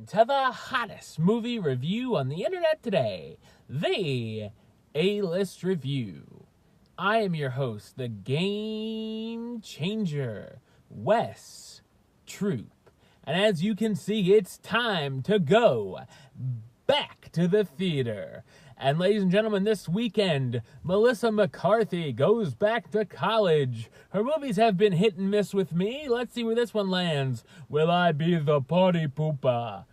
to the hottest movie review on the internet today, the A-List Review. I am your host, the Game Changer, Wes Troop. And as you can see, it's time to go back to the theater. And ladies and gentlemen, this weekend, Melissa McCarthy goes back to college. Her movies have been hit and miss with me. Let's see where this one lands. Will I be the party pooper?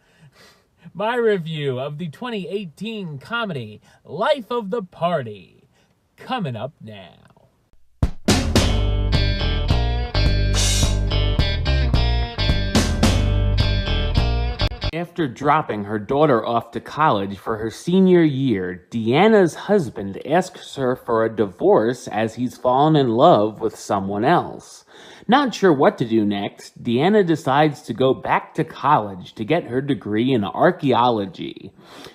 My review of the 2018 comedy, Life of the Party, coming up now. After dropping her daughter off to college for her senior year, Deanna's husband asks her for a divorce as he's fallen in love with someone else. Not sure what to do next, Deanna decides to go back to college to get her degree in archaeology.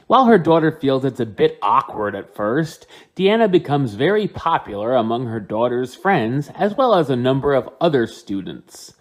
While her daughter feels it's a bit awkward at first, Deanna becomes very popular among her daughter's friends as well as a number of other students.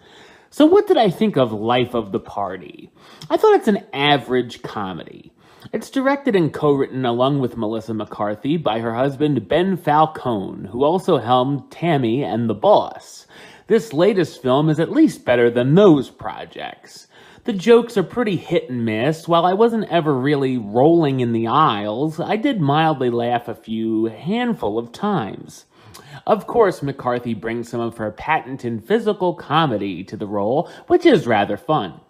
So what did I think of Life of the Party? I thought it's an average comedy. It's directed and co-written along with Melissa McCarthy by her husband Ben Falcone, who also helmed Tammy and The Boss. This latest film is at least better than those projects. The jokes are pretty hit and miss. While I wasn't ever really rolling in the aisles, I did mildly laugh a handful of times. Of course, McCarthy brings some of her patented physical comedy to the role, which is rather fun.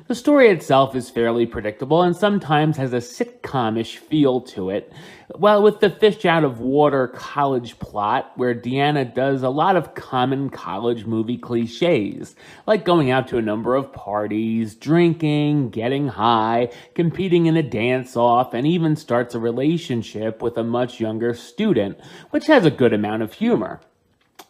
The story itself is fairly predictable and sometimes has a sitcom-ish feel to it, well, with the fish-out-of-water college plot where Deanna does a lot of common college movie cliches, like going out to a number of parties, drinking, getting high, competing in a dance-off, and even starts a relationship with a much younger student, which has a good amount of humor.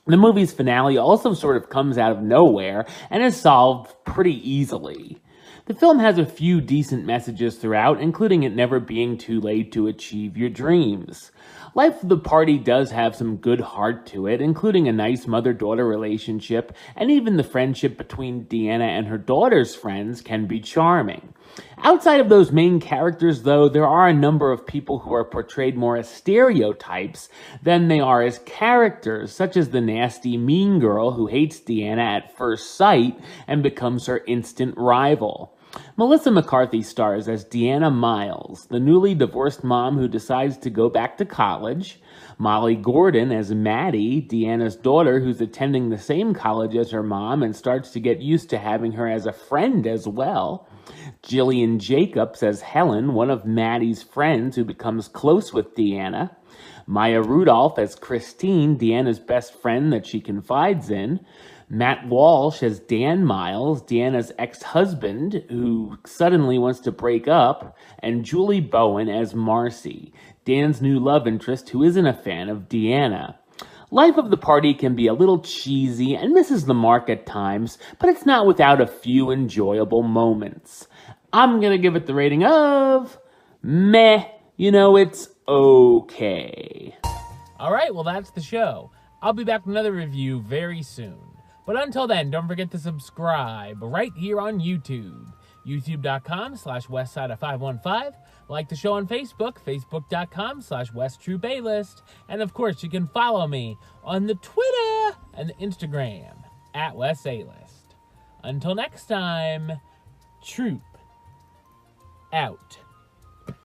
The movie's finale also sort of comes out of nowhere and is solved pretty easily. The film has a few decent messages throughout, including it never being too late to achieve your dreams. Life of the Party does have some good heart to it, including a nice mother-daughter relationship, and even the friendship between Deanna and her daughter's friends can be charming. Outside of those main characters, though, there are a number of people who are portrayed more as stereotypes than they are as characters, such as the nasty mean girl who hates Deanna at first sight and becomes her instant rival. Melissa McCarthy stars as Deanna Miles, the newly divorced mom who decides to go back to college, Molly Gordon as Maddie, Deanna's daughter who's attending the same college as her mom and starts to get used to having her as a friend as well, Jillian Jacobs as Helen, one of Maddie's friends who becomes close with Deanna, Maya Rudolph as Christine, Deanna's best friend that she confides in, Matt Walsh as Dan Miles, Deanna's ex-husband who suddenly wants to break up, and Julie Bowen as Marcy, Dan's new love interest who isn't a fan of Deanna. Life of the Party can be a little cheesy and misses the mark at times, but it's not without a few enjoyable moments. I'm gonna give it the rating of meh. It's okay. Alright, well that's the show. I'll be back with another review very soon. But until then, don't forget to subscribe right here on YouTube. youtube.com/westside515. Like the show on Facebook, facebook.com/WestTrueBaylist. And of course, you can follow me on the Twitter and the Instagram @WesAList. Until next time, Troop out.